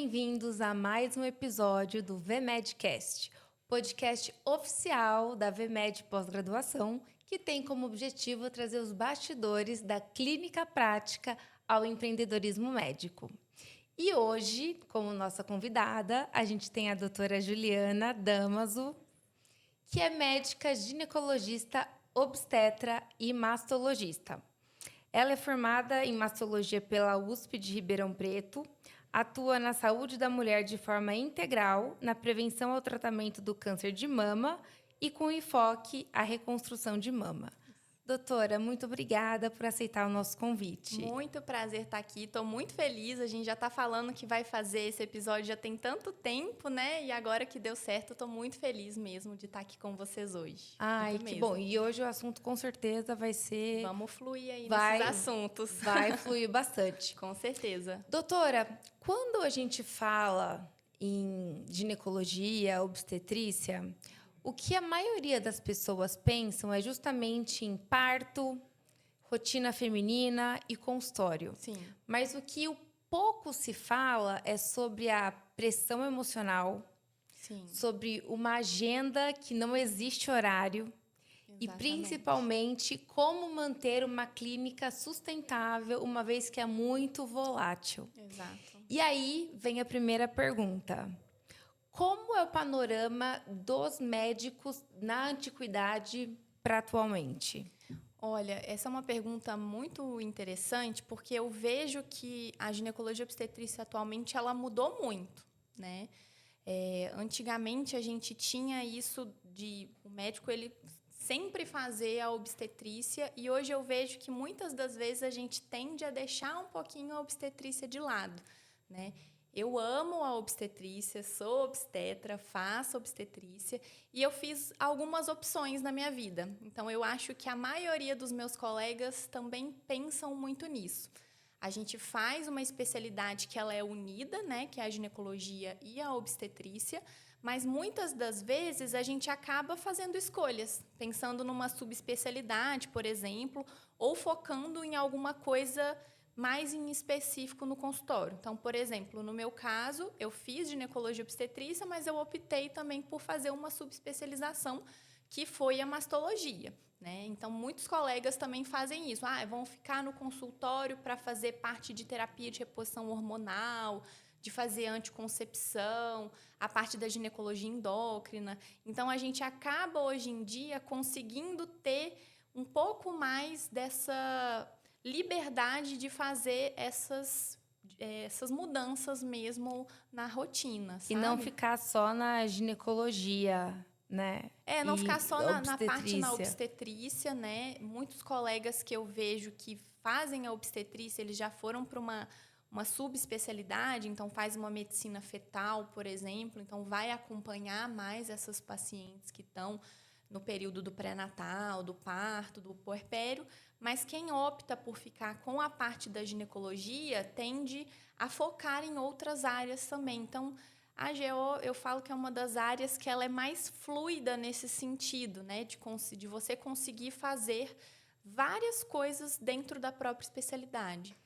bem-vindos a mais um episódio do VMedCast, podcast oficial da VMed Pós-Graduação, que tem como objetivo trazer os bastidores da clínica prática ao empreendedorismo médico. E hoje, como nossa convidada, a gente tem a doutora Juliana Damaso, que é médica ginecologista, obstetra e mastologista. Ela é formada em mastologia pela USP de Ribeirão Preto, atua na saúde da mulher de forma integral, na prevenção ao tratamento do câncer de mama e com enfoque à reconstrução de mama. Doutora, muito obrigada por aceitar o nosso convite. Muito prazer estar aqui, estou muito feliz. A gente já está falando que vai fazer esse episódio já tem tanto tempo, né? E agora que deu certo, estou muito feliz mesmo de estar aqui com vocês hoje. Ai, muito que mesmo. bom. E hoje o assunto com certeza vai ser... Vamos fluir aí nesses assuntos. Vai fluir bastante. Com certeza. Doutora, quando a gente fala em ginecologia, obstetrícia, o que a maioria das pessoas pensam é justamente em parto, rotina feminina e consultório. Sim. Mas o que pouco se fala é sobre a pressão emocional, Sim. sobre uma agenda que não existe horário. Exatamente. E, principalmente, como manter uma clínica sustentável, uma vez que é muito volátil. Exato. E aí vem a primeira pergunta. Como é o panorama dos médicos na antiguidade para atualmente? Olha, essa é uma pergunta muito interessante, porque eu vejo que a ginecologia obstetrícia atualmente ela mudou muito, né? Antigamente a gente tinha isso de o médico ele sempre fazer a obstetrícia, e hoje eu vejo que muitas das vezes a gente tende a deixar um pouquinho a obstetrícia de lado, né? Eu amo a obstetrícia, sou obstetra, faço obstetrícia e eu fiz algumas opções na minha vida. Então, eu acho que a maioria dos meus colegas também pensam muito nisso. A gente faz uma especialidade que ela é unida, né, que é a ginecologia e a obstetrícia, mas muitas das vezes a gente acaba fazendo escolhas, pensando numa subespecialidade, por exemplo, ou focando em alguma coisa mais em específico no consultório. Então, por exemplo, no meu caso, eu fiz ginecologia e obstetrícia, mas eu optei também por fazer uma subespecialização, que foi a mastologia, né? Então, muitos colegas também fazem isso. Vão ficar no consultório para fazer parte de terapia de reposição hormonal, de fazer anticoncepção, a parte da ginecologia endócrina. Então, a gente acaba, hoje em dia, conseguindo ter um pouco mais dessa liberdade de fazer essas mudanças mesmo na rotina, sabe? E não ficar só na ginecologia, né? Não ficar só na parte na obstetrícia, né? Muitos colegas que eu vejo que fazem a obstetrícia, eles já foram para uma subespecialidade, então faz uma medicina fetal, por exemplo, então vai acompanhar mais essas pacientes que estão no período do pré-natal, do parto, do puerpério, mas quem opta por ficar com a parte da ginecologia tende a focar em outras áreas também. Então, a GO, eu falo que é uma das áreas que ela é mais fluida nesse sentido, né? De você conseguir fazer várias coisas dentro da própria especialidade.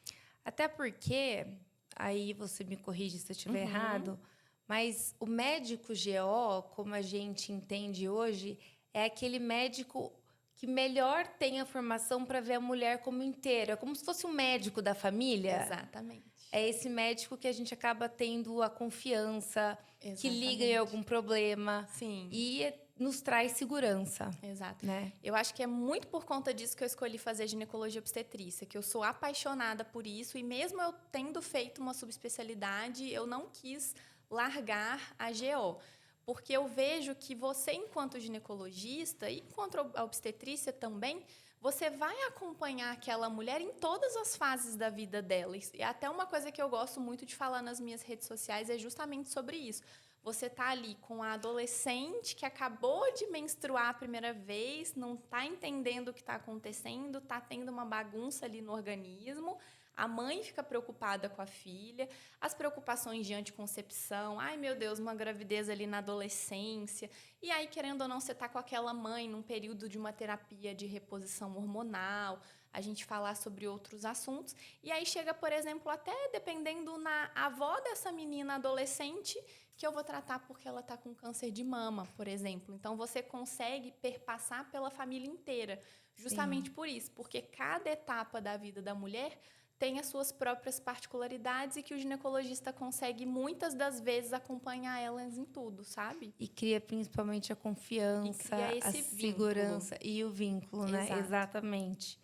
Até porque, aí você me corrige se eu estiver errado, mas o médico GO, como a gente entende hoje, é aquele médico que melhor tem a formação para ver a mulher como inteira. É como se fosse um médico da família. Exatamente. É esse médico que a gente acaba tendo a confiança, Exatamente. Que liga em algum problema. Sim. E nos traz segurança. Exato. Né? Eu acho que é muito por conta disso que eu escolhi fazer ginecologia obstetrícia, que eu sou apaixonada por isso, e mesmo eu tendo feito uma subespecialidade, eu não quis largar a GO. Porque eu vejo que você, enquanto ginecologista, e enquanto a obstetrícia também, você vai acompanhar aquela mulher em todas as fases da vida dela. E até uma coisa que eu gosto muito de falar nas minhas redes sociais é justamente sobre isso. Você tá ali com a adolescente que acabou de menstruar a primeira vez, não está entendendo o que está acontecendo, está tendo uma bagunça ali no organismo. A mãe fica preocupada com a filha, as preocupações de anticoncepção, ai meu Deus, uma gravidez ali na adolescência. E aí, querendo ou não, você está com aquela mãe num período de uma terapia de reposição hormonal. a gente falar sobre outros assuntos. E aí chega, por exemplo, até dependendo na avó dessa menina adolescente, que eu vou tratar porque ela está com câncer de mama, por exemplo. Então, você consegue perpassar pela família inteira, justamente por isso, porque cada etapa da vida da mulher tem as suas próprias particularidades e que o ginecologista consegue, muitas das vezes, acompanhar elas em tudo, sabe? E cria principalmente a confiança, a segurança e o vínculo, né? Exato. Exatamente.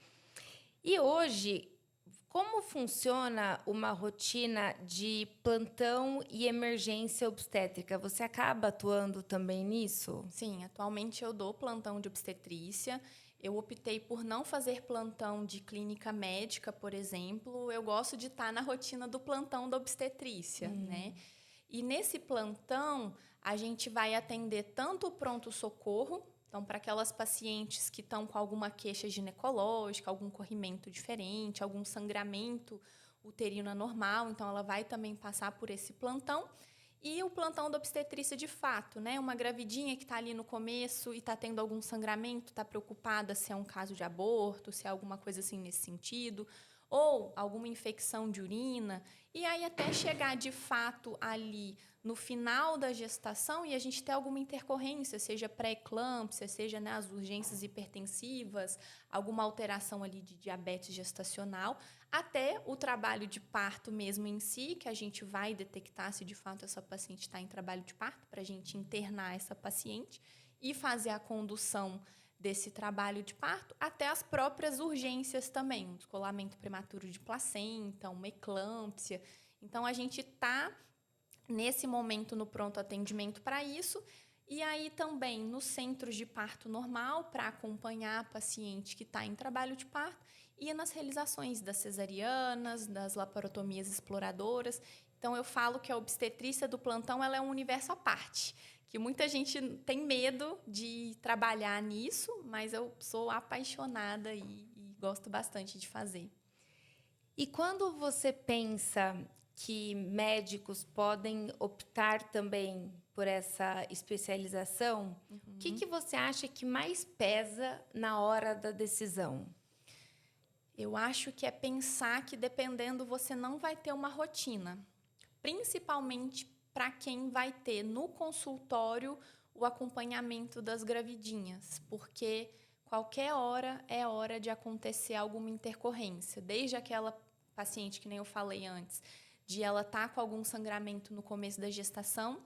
E hoje, como funciona uma rotina de plantão e emergência obstétrica? Você acaba atuando também nisso? Sim, atualmente eu dou plantão de obstetrícia. Eu optei por não fazer plantão de clínica médica, por exemplo. Eu gosto de estar na rotina do plantão da obstetrícia, né? E nesse plantão, a gente vai atender tanto o pronto-socorro, então, para aquelas pacientes que estão com alguma queixa ginecológica, algum corrimento diferente, algum sangramento uterino anormal, então ela vai também passar por esse plantão. E o plantão da obstetrícia de fato, né? Uma gravidinha que está ali no começo e está tendo algum sangramento, está preocupada se é um caso de aborto, se é alguma coisa assim nesse sentido, ou alguma infecção de urina. E aí até chegar de fato ali no final da gestação e a gente ter alguma intercorrência, seja pré-eclâmpsia, seja, né, as urgências hipertensivas, alguma alteração ali de diabetes gestacional, até o trabalho de parto mesmo em si, que a gente vai detectar se de fato essa paciente está em trabalho de parto, para a gente internar essa paciente e fazer a condução desse trabalho de parto, até as próprias urgências também, um descolamento prematuro de placenta, uma eclâmpsia. Então, a gente está, nesse momento, no pronto atendimento para isso, e aí também nos centros de parto normal, para acompanhar a paciente que está em trabalho de parto, e nas realizações das cesarianas, das laparotomias exploradoras. Então, eu falo que a obstetrícia do plantão ela é um universo à parte, que muita gente tem medo de trabalhar nisso, mas eu sou apaixonada e gosto bastante de fazer. E quando você pensa que médicos podem optar também por essa especialização, o que você acha que mais pesa na hora da decisão? Eu acho que é pensar que, dependendo, você não vai ter uma rotina. Principalmente para quem vai ter no consultório o acompanhamento das gravidinhas, porque qualquer hora é hora de acontecer alguma intercorrência, desde aquela paciente que nem eu falei antes, de ela estar com algum sangramento no começo da gestação,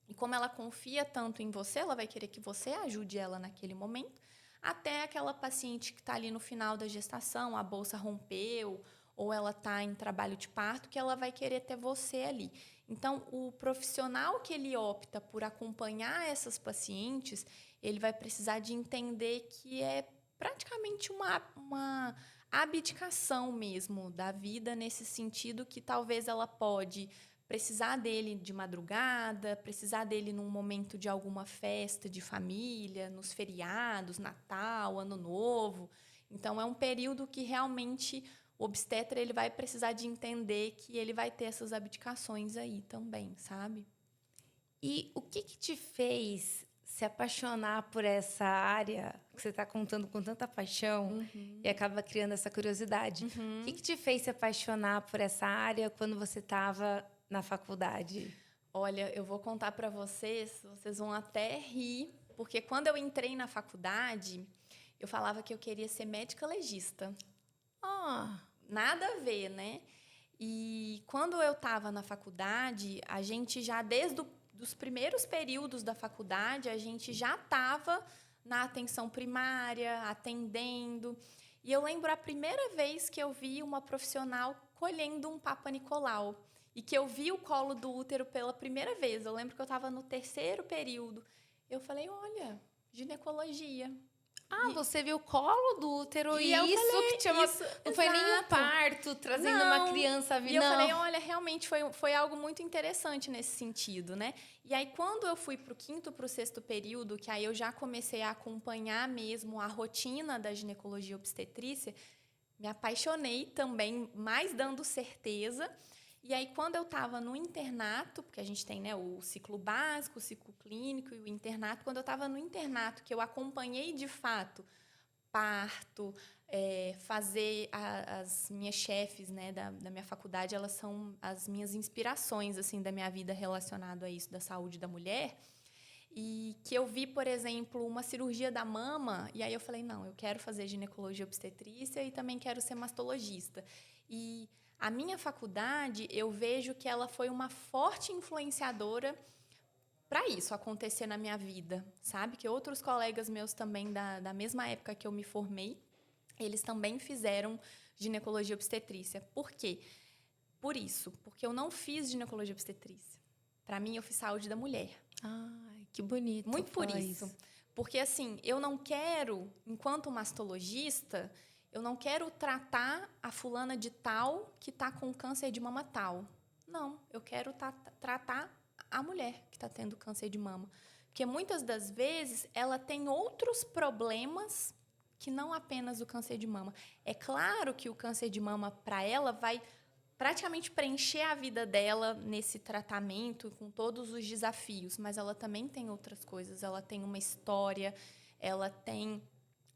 e como ela confia tanto em você, ela vai querer que você ajude ela naquele momento, até aquela paciente que está ali no final da gestação, a bolsa rompeu, ou ela está em trabalho de parto, que ela vai querer ter você ali. Então, o profissional que ele opta por acompanhar essas pacientes, ele vai precisar de entender que é praticamente uma abdicação mesmo da vida, nesse sentido que talvez ela pode precisar dele de madrugada, precisar dele num momento de alguma festa de família, nos feriados, Natal, Ano Novo. Então, é um período que realmente o obstetra ele vai precisar de entender que ele vai ter essas abdicações aí também, sabe? E o que te fez se apaixonar por essa área que você está contando com tanta paixão e acaba criando essa curiosidade? O que te fez se apaixonar por essa área quando você estava na faculdade? Olha, eu vou contar para vocês vão até rir, porque quando eu entrei na faculdade, eu falava que eu queria ser médica legista. Nada a ver, né? E quando eu estava na faculdade, a gente já, desde os primeiros períodos da faculdade, a gente já estava na atenção primária, atendendo. E eu lembro a primeira vez que eu vi uma profissional colhendo um Papa Nicolau e que eu vi o colo do útero pela primeira vez. Eu lembro que eu estava no terceiro período. Eu falei, olha, ginecologia. Você viu o colo do útero E e eu isso falei, que tinha não foi nem um exato. parto trazendo Não. uma criança à vida. E eu falei, olha, realmente foi algo muito interessante nesse sentido, né? E aí, quando eu fui para o quinto, para o sexto período, que aí eu já comecei a acompanhar mesmo a rotina da ginecologia obstetrícia, me apaixonei também, mais dando certeza. E aí, quando eu estava no internato, porque a gente tem, né, o ciclo básico, o ciclo clínico e o internato, quando eu estava no internato, que eu acompanhei de fato parto, as minhas chefes, né, da minha faculdade, elas são as minhas inspirações, assim, da minha vida relacionado a isso, da saúde da mulher. E que eu vi, por exemplo, uma cirurgia da mama, e aí eu falei, não, eu quero fazer ginecologia obstetrícia e também quero ser mastologista. E a minha faculdade, eu vejo que ela foi uma forte influenciadora para isso acontecer na minha vida, sabe? Que outros colegas meus também, da mesma época que eu me formei, eles também fizeram ginecologia obstetrícia. Por quê? Por isso, porque eu não fiz ginecologia obstetrícia. Para mim, eu fiz saúde da mulher. Ai, que bonito. Muito por falar isso. Porque, assim, eu não quero, enquanto mastologista, eu não quero tratar a fulana de tal que está com câncer de mama tal. Não, eu quero tratar a mulher que está tendo câncer de mama. Porque muitas das vezes ela tem outros problemas que não apenas o câncer de mama. É claro que o câncer de mama, para ela, vai praticamente preencher a vida dela nesse tratamento, com todos os desafios, mas ela também tem outras coisas. Ela tem uma história, ela tem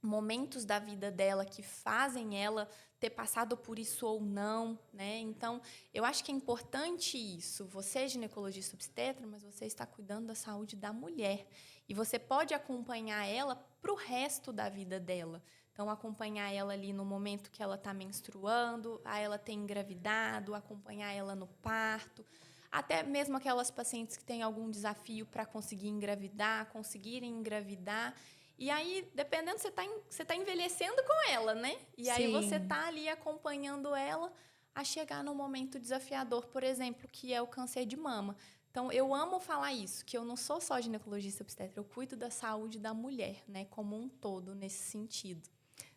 momentos da vida dela que fazem ela ter passado por isso ou não, né? Então, eu acho que é importante isso. Você é ginecologista obstetra, mas você está cuidando da saúde da mulher. E você pode acompanhar ela para o resto da vida dela. Então, acompanhar ela ali no momento que ela está menstruando, a ela ter engravidado, acompanhar ela no parto. Até mesmo aquelas pacientes que têm algum desafio para conseguir engravidar, conseguirem engravidar. E aí, dependendo, você tá envelhecendo com ela, né? E aí Sim. você tá ali acompanhando ela a chegar no momento desafiador, por exemplo, que é o câncer de mama. Então, eu amo falar isso, que eu não sou só ginecologista obstetra, eu cuido da saúde da mulher, né? Como um todo, nesse sentido.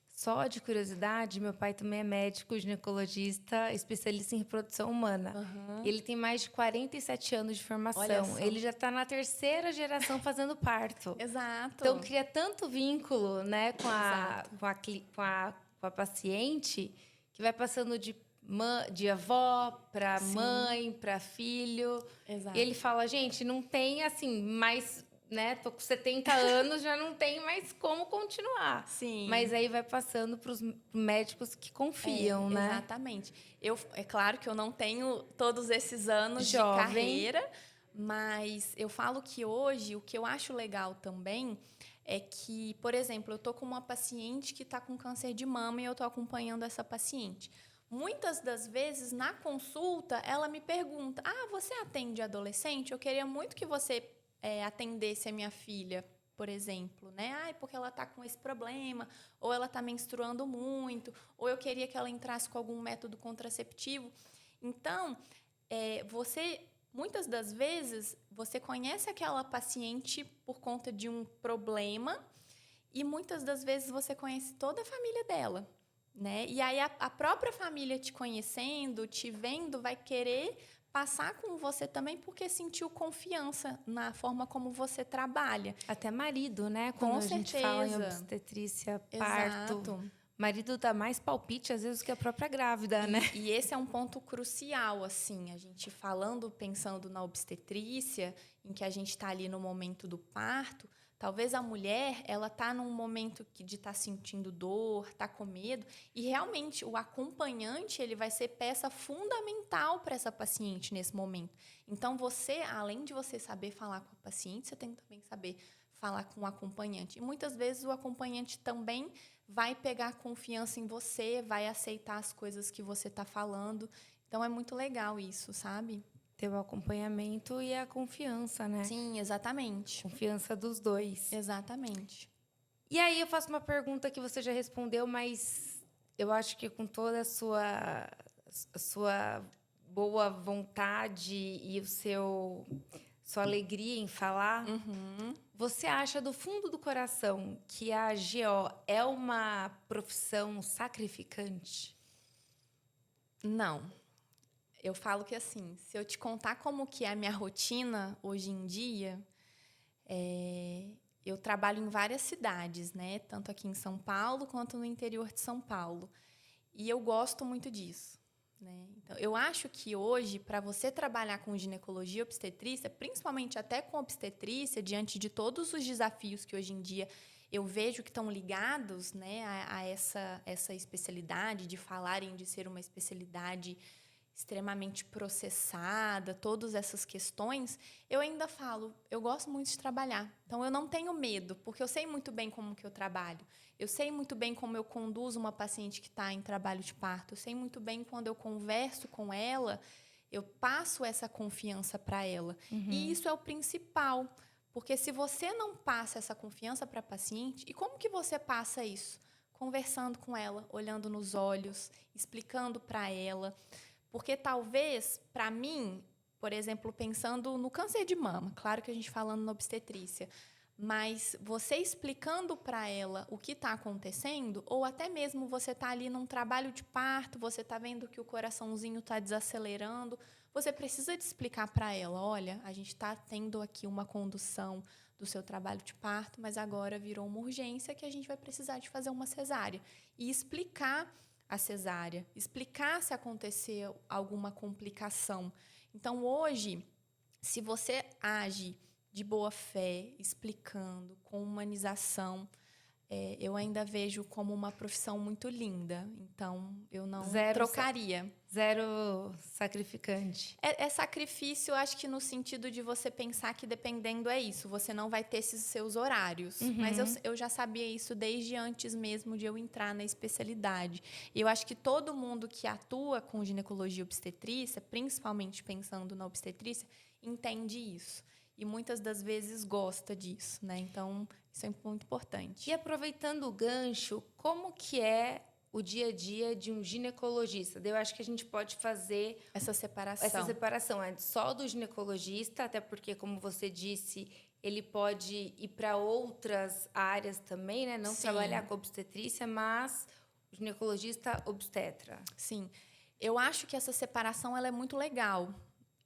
Só de curiosidade, meu pai também é médico, ginecologista, especialista em reprodução humana. Uhum. Ele tem mais de 47 anos de Olha formação. só. Ele já está na terceira geração fazendo parto. Exato. Então, cria tanto vínculo, né, Exato. com a paciente, que vai passando de avó para Sim. mãe, para filho. Exato. E ele fala, gente, não tem assim mais, né? Tô com 70 anos, já não tem mais como continuar. Sim. Mas aí vai passando para os médicos que confiam, né? Exatamente. É claro que eu não tenho todos esses anos de Jovem. carreira, mas eu falo que hoje o que eu acho legal também é que, por exemplo, eu tô com uma paciente que está com câncer de mama e eu tô acompanhando essa paciente. Muitas das vezes, na consulta, ela me pergunta: ah, você atende adolescente? Eu queria muito que você atendesse a minha filha, por exemplo, né? Ah, porque ela está com esse problema, ou ela está menstruando muito, ou eu queria que ela entrasse com algum método contraceptivo. Então, muitas das vezes, você conhece aquela paciente por conta de um problema e muitas das vezes você conhece toda a família dela, né? E aí a própria família te conhecendo, te vendo, vai querer passar com você também porque sentiu confiança na forma como você trabalha. Até marido, né? Quando Com a gente fala em certeza. obstetrícia, parto. Exato. Marido dá mais palpite, às vezes, do que a própria grávida, né? E esse é um ponto crucial, assim, a gente pensando na obstetrícia, em que a gente está ali no momento do parto, talvez a mulher, ela está num momento de estar sentindo dor, está com medo, e realmente o acompanhante, ele vai ser peça fundamental para essa paciente nesse momento. Então, você, além de você saber falar com a paciente, você tem que também saber falar com o acompanhante. E muitas vezes o acompanhante também vai pegar confiança em você, vai aceitar as coisas que você está falando. Então, é muito legal isso, sabe? Ter o acompanhamento e a confiança, né? Sim, exatamente. Confiança dos dois. Exatamente. E aí eu faço uma pergunta que você já respondeu, mas eu acho que com toda a sua boa vontade e sua alegria em falar, você acha do fundo do coração que a GO é uma profissão sacrificante? Não. Eu falo que assim, se eu te contar como que é a minha rotina hoje em dia, eu trabalho em várias cidades, né? Tanto aqui em São Paulo quanto no interior de São Paulo. E eu gosto muito disso, né? Então, eu acho que hoje, para você trabalhar com ginecologia e obstetrícia, principalmente até com obstetrícia, diante de todos os desafios que hoje em dia eu vejo que estão ligados, né, a essa especialidade, de falarem de ser uma especialidade extremamente processada, todas essas questões, eu ainda falo, eu gosto muito de trabalhar. Então, eu não tenho medo, porque eu sei muito bem como que eu trabalho. Eu sei muito bem como eu conduzo uma paciente que está em trabalho de parto. Eu sei muito bem quando eu converso com ela, eu passo essa confiança para ela. E isso é o principal, porque se você não passa essa confiança para a paciente, e como que você passa isso? Conversando com ela, olhando nos olhos, explicando para ela. Porque talvez, para mim, por exemplo, pensando no câncer de mama, claro que a gente falando na obstetrícia, mas você explicando para ela o que está acontecendo, ou até mesmo você está ali num trabalho de parto, você está vendo que o coraçãozinho está desacelerando, você precisa de explicar para ela, olha, a gente está tendo aqui uma condução do seu trabalho de parto, mas agora virou uma urgência que a gente vai precisar de fazer uma cesárea. E explicar a cesárea, explicar se acontecer alguma complicação. Então, hoje, se você age de boa fé, explicando, com humanização, eu ainda vejo como uma profissão muito linda. Então, eu não trocaria. Zero sacrificante. É sacrifício, acho que no sentido de você pensar que dependendo é isso, você não vai ter esses seus horários. Mas eu já sabia isso desde antes mesmo de eu entrar na especialidade. E eu acho que todo mundo que atua com ginecologia e obstetrícia, principalmente pensando na obstetrícia, entende isso. E muitas das vezes gosta disso, né? Então, isso é muito importante. E aproveitando o gancho, como que é o dia a dia de um ginecologista? Eu acho que a gente pode fazer essa separação é só do ginecologista, até porque, como você disse, ele pode ir para outras áreas também, né? Não Sim. trabalhar com obstetrícia, mas o ginecologista obstetra. Sim. Eu acho que essa separação ela é muito legal.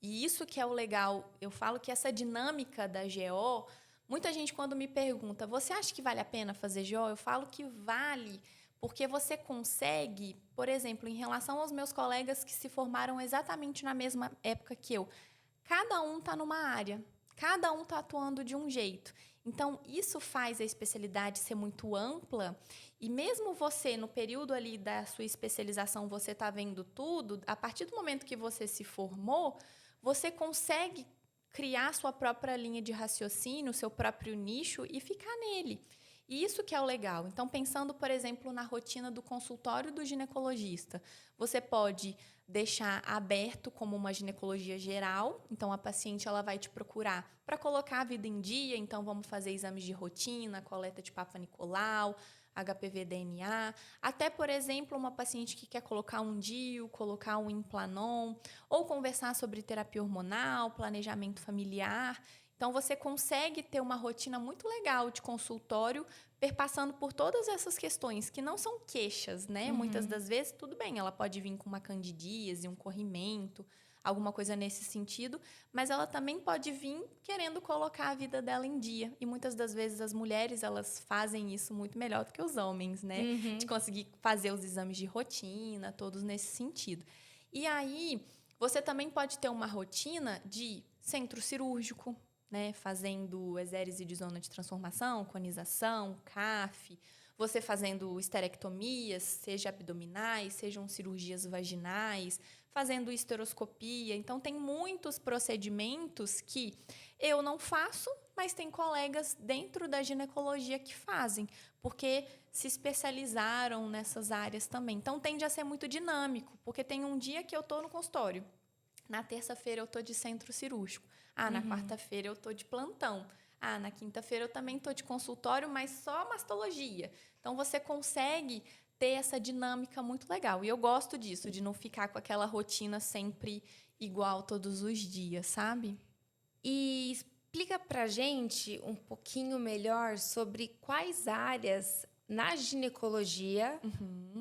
E isso que é o legal. Eu falo que essa dinâmica da GO, muita gente quando me pergunta, você acha que vale a pena fazer GO? Eu falo que vale, porque você consegue, por exemplo, em relação aos meus colegas que se formaram exatamente na mesma época que eu, cada um está numa área, cada um está atuando de um jeito. Então, isso faz a especialidade ser muito ampla e mesmo você, no período ali da sua especialização, você está vendo tudo, a partir do momento que você se formou, você consegue criar sua própria linha de raciocínio, seu próprio nicho e ficar nele. E isso que é o legal. Então, pensando, por exemplo, na rotina do consultório do ginecologista, você pode deixar aberto como uma ginecologia geral. Então, a paciente ela vai te procurar para colocar a vida em dia. Então, vamos fazer exames de rotina, coleta de Papa Nicolau, HPV DNA. Até, por exemplo, uma paciente que quer colocar um DIU, colocar um Implanon, ou conversar sobre terapia hormonal, planejamento familiar. Então, você consegue ter uma rotina muito legal de consultório, perpassando por todas essas questões, que não são queixas, né? Muitas das vezes, tudo bem, ela pode vir com uma candidíase, um corrimento, alguma coisa nesse sentido, mas ela também pode vir querendo colocar a vida dela em dia. E muitas das vezes as mulheres, elas fazem isso muito melhor do que os homens, né? De conseguir fazer os exames de rotina, todos nesse sentido. E aí, você também pode ter uma rotina de centro cirúrgico, né, fazendo exérese de zona de transformação, conização, CAF, você fazendo esterectomias, seja abdominais, sejam cirurgias vaginais, fazendo esteroscopia. Então, tem muitos procedimentos que eu não faço, mas tem colegas dentro da ginecologia que fazem, porque se especializaram nessas áreas também. Então, tende a ser muito dinâmico, porque tem um dia que eu estou no consultório, na terça-feira eu estou de centro cirúrgico. Na quarta-feira eu estou de plantão. Na quinta-feira eu também estou de consultório, mas só mastologia. Então, você consegue ter essa dinâmica muito legal. E eu gosto disso, de não ficar com aquela rotina sempre igual todos os dias, sabe? E explica pra gente um pouquinho melhor sobre quais áreas na ginecologia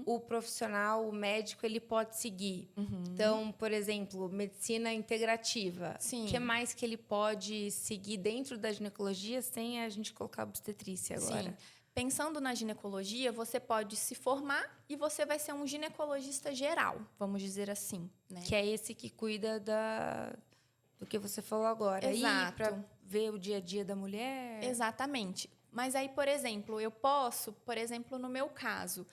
o profissional, o médico, ele pode seguir. Então, por exemplo, medicina integrativa. Sim. O que mais que ele pode seguir dentro da ginecologia sem a gente colocar obstetrícia agora? Sim. Pensando na ginecologia, você pode se formar e você vai ser um ginecologista geral, vamos dizer assim, né? Que é esse que cuida do que você falou agora. Exato. Para ver o dia a dia da mulher. Exatamente. Mas aí, por exemplo, eu posso, por exemplo, no meu caso,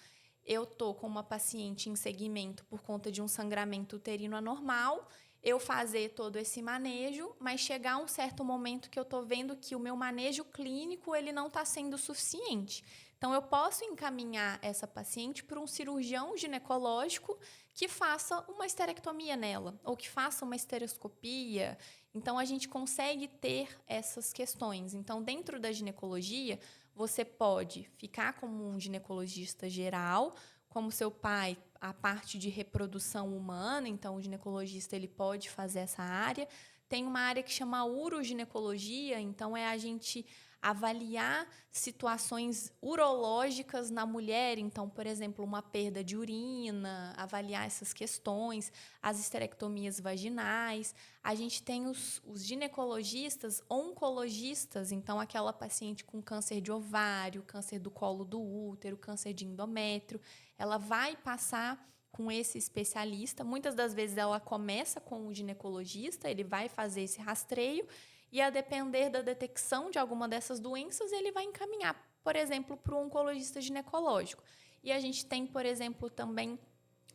eu tô com uma paciente em segmento por conta de um sangramento uterino anormal, eu fazer todo esse manejo, mas chegar um certo momento que eu tô vendo que o meu manejo clínico ele não está sendo suficiente. Então, eu posso encaminhar essa paciente para um cirurgião ginecológico que faça uma esterectomia nela, ou que faça uma estereoscopia. Então, a gente consegue ter essas questões. Então, dentro da ginecologia, você pode ficar como um ginecologista geral, como seu pai, a parte de reprodução humana, então o ginecologista ele pode fazer essa área. Tem uma área que chama uroginecologia, então é a gente avaliar situações urológicas na mulher, então, por exemplo, uma perda de urina, avaliar essas questões, as esterectomias vaginais. A gente tem os ginecologistas oncologistas, então aquela paciente com câncer de ovário, câncer do colo do útero, câncer de endométrio, ela vai passar com esse especialista. Muitas das vezes ela começa com o ginecologista, ele vai fazer esse rastreio e, a depender da detecção de alguma dessas doenças, ele vai encaminhar, por exemplo, para o oncologista ginecológico. E a gente tem, por exemplo, também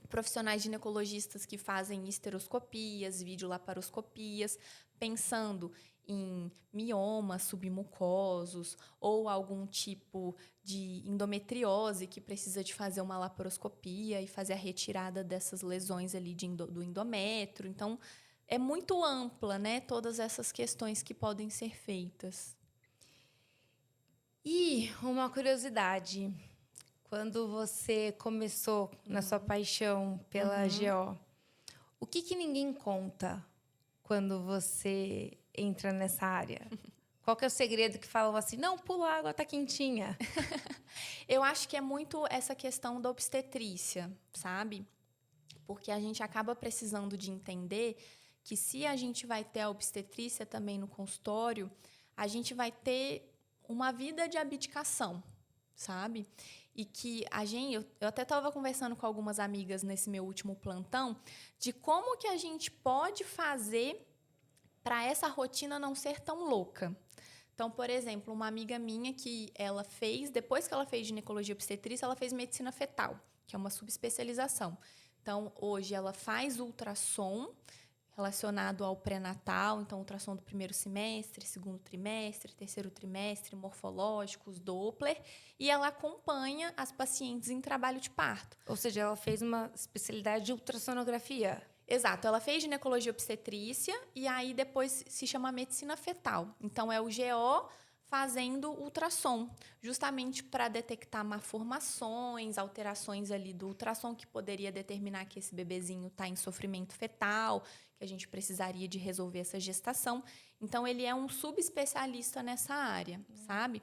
profissionais ginecologistas que fazem histeroscopias, videolaparoscopias, pensando em miomas submucosos ou algum tipo de endometriose que precisa de fazer uma laparoscopia e fazer a retirada dessas lesões ali do endométrio. Então, é muito ampla, né, todas essas questões que podem ser feitas. E uma curiosidade, quando você começou na sua paixão pela GO, o que ninguém conta quando você entra nessa área? Qual que é o segredo que falam assim, não, pula a água, tá quentinha? Eu acho que é muito essa questão da obstetrícia, sabe? Porque a gente acaba precisando de entender que se a gente vai ter a obstetrícia também no consultório, a gente vai ter uma vida de abdicação, sabe? E que eu até estava conversando com algumas amigas nesse meu último plantão, de como que a gente pode fazer para essa rotina não ser tão louca. Então, por exemplo, uma amiga minha que ela fez, depois que ela fez ginecologia obstetrícia, ela fez medicina fetal, que é uma subespecialização. Então, hoje ela faz ultrassom relacionado ao pré-natal, então ultrassom do primeiro semestre, segundo trimestre, terceiro trimestre, morfológicos, Doppler, e ela acompanha as pacientes em trabalho de parto. Ou seja, ela fez uma especialidade de ultrassonografia. Exato, ela fez ginecologia obstetrícia e aí depois se chama medicina fetal. Então, é o GO fazendo ultrassom, justamente para detectar malformações, alterações ali do ultrassom que poderia determinar que esse bebezinho está em sofrimento fetal, que a gente precisaria de resolver essa gestação. Então, ele é um subespecialista nessa área, sabe?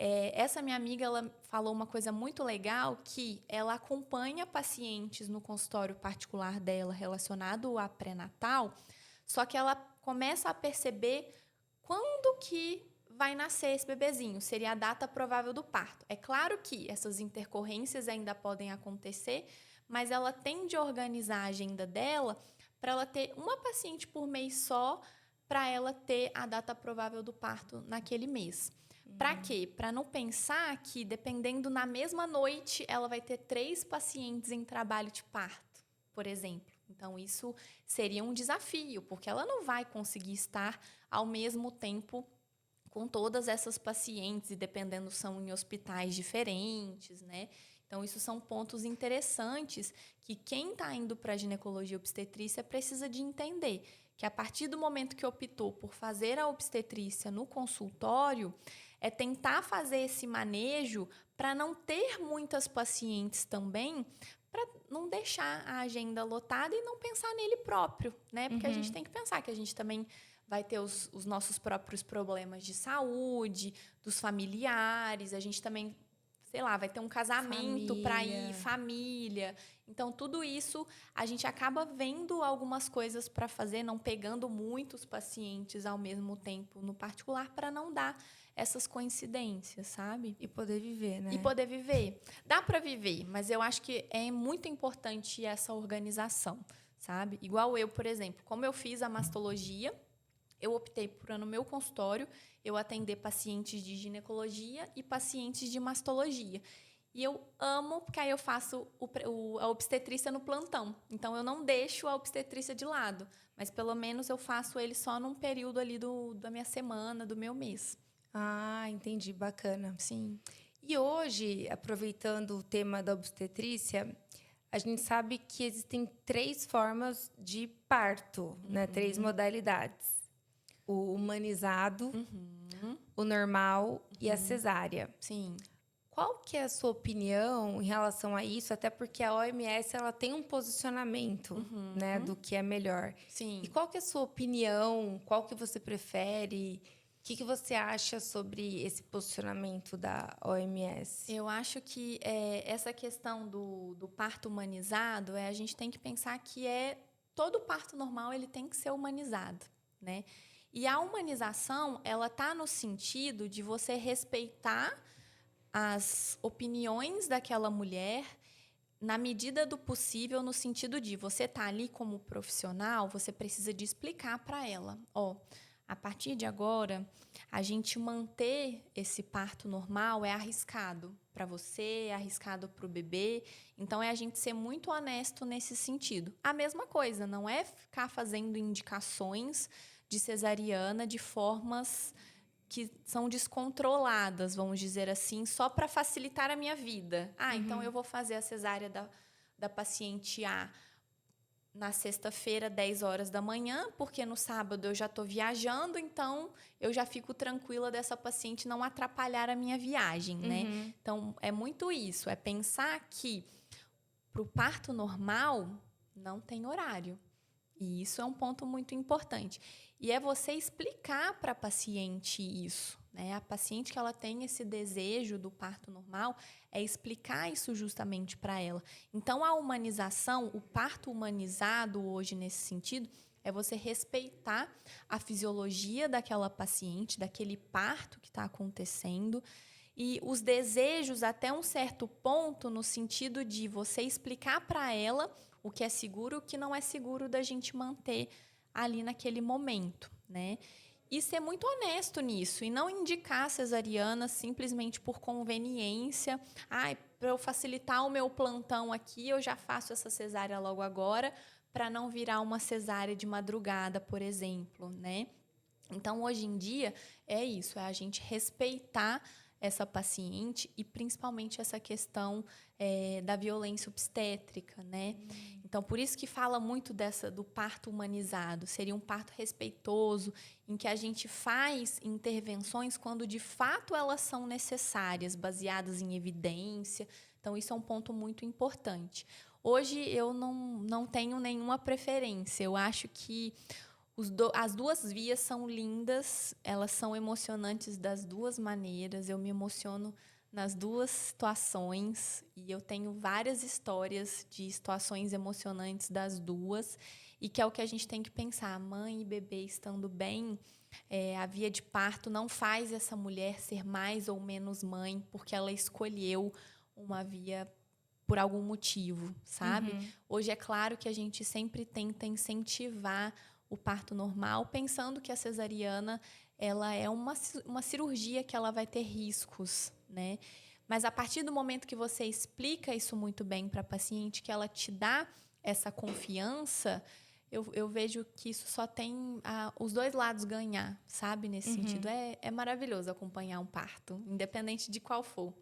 Essa minha amiga, ela falou uma coisa muito legal, que ela acompanha pacientes no consultório particular dela relacionado a pré-natal, só que ela começa a perceber quando que vai nascer esse bebezinho, seria a data provável do parto. É claro que essas intercorrências ainda podem acontecer, mas ela tende a organizar a agenda dela para ela ter uma paciente por mês só, para ela ter a data provável do parto naquele mês. Para quê? Para não pensar que, dependendo, na mesma noite, ela vai ter 3 pacientes em trabalho de parto, por exemplo. Então, isso seria um desafio, porque ela não vai conseguir estar ao mesmo tempo com todas essas pacientes, e dependendo, são em hospitais diferentes, né? Então, isso são pontos interessantes que quem está indo para a ginecologia obstetrícia precisa de entender, que a partir do momento que optou por fazer a obstetrícia no consultório, é tentar fazer esse manejo para não ter muitas pacientes também, para não deixar a agenda lotada e não pensar nele próprio, né? Porque a gente tem que pensar que a gente também vai ter os nossos próprios problemas de saúde, dos familiares, a gente também, sei lá, vai ter um casamento para ir, família. Então, tudo isso, a gente acaba vendo algumas coisas para fazer, não pegando muitos pacientes ao mesmo tempo no particular, para não dar essas coincidências, sabe? E poder viver, né? E poder viver. Dá para viver, mas eu acho que é muito importante essa organização, sabe? Igual eu, por exemplo, como eu fiz a mastologia, eu optei por, no meu consultório, eu atender pacientes de ginecologia e pacientes de mastologia. E eu amo, porque aí eu faço a obstetrícia no plantão. Então, eu não deixo a obstetrícia de lado, mas pelo menos eu faço ele só num período ali da minha semana, do meu mês. Ah, entendi, bacana. Sim. E hoje, aproveitando o tema da obstetrícia, a gente sabe que existem 3 formas de parto, né? 3 modalidades. O humanizado, o normal e a cesárea. Sim. Qual que é a sua opinião em relação a isso? Até porque a OMS ela tem um posicionamento, né, do que é melhor. Sim. E qual que é a sua opinião? Qual que você prefere? O que você acha sobre esse posicionamento da OMS? Eu acho que essa questão do parto humanizado, a gente tem que pensar que todo parto normal ele tem que ser humanizado, né? E a humanização, ela tá no sentido de você respeitar as opiniões daquela mulher na medida do possível, no sentido de você tá ali como profissional, você precisa de explicar para ela, a partir de agora, a gente manter esse parto normal é arriscado para você, é arriscado para o bebê. Então, é a gente ser muito honesto nesse sentido. A mesma coisa, não é ficar fazendo indicações de cesariana de formas que são descontroladas, vamos dizer assim, só para facilitar a minha vida. Então eu vou fazer a cesárea da paciente A na sexta-feira, 10 horas da manhã, porque no sábado eu já estou viajando, então eu já fico tranquila dessa paciente não atrapalhar a minha viagem, né? Então, é muito isso, é pensar que para o parto normal não tem horário. E isso é um ponto muito importante. E é você explicar para a paciente isso, né? A paciente que ela tem esse desejo do parto normal, é explicar isso justamente para ela. Então, a humanização, o parto humanizado hoje nesse sentido, é você respeitar a fisiologia daquela paciente, daquele parto que está acontecendo, e os desejos até um certo ponto, no sentido de você explicar para ela o que é seguro e o que não é seguro da gente manter ali naquele momento, né? E ser muito honesto nisso, e não indicar a cesariana simplesmente por conveniência. Para eu facilitar o meu plantão aqui, eu já faço essa cesárea logo agora, para não virar uma cesárea de madrugada, por exemplo, né? Então, hoje em dia, é isso, é a gente respeitar essa paciente e principalmente essa questão da violência obstétrica, né? Então, por isso que fala muito do parto humanizado. Seria um parto respeitoso, em que a gente faz intervenções quando de fato elas são necessárias, baseadas em evidência. Então, isso é um ponto muito importante. Hoje, eu não tenho nenhuma preferência. Eu acho que as duas vias são lindas, elas são emocionantes das duas maneiras. Eu me emociono nas duas situações e eu tenho várias histórias de situações emocionantes das duas, e que é o que a gente tem que pensar. Mãe e bebê estando bem, a via de parto não faz essa mulher ser mais ou menos mãe porque ela escolheu uma via por algum motivo, sabe? Hoje é claro que a gente sempre tenta incentivar o parto normal, pensando que a cesariana ela é uma cirurgia que ela vai ter riscos, né? Mas a partir do momento que você explica isso muito bem para a paciente, que ela te dá essa confiança, eu vejo que isso só tem os dois lados ganhar, sabe? Nesse sentido, é maravilhoso acompanhar um parto, independente de qual for.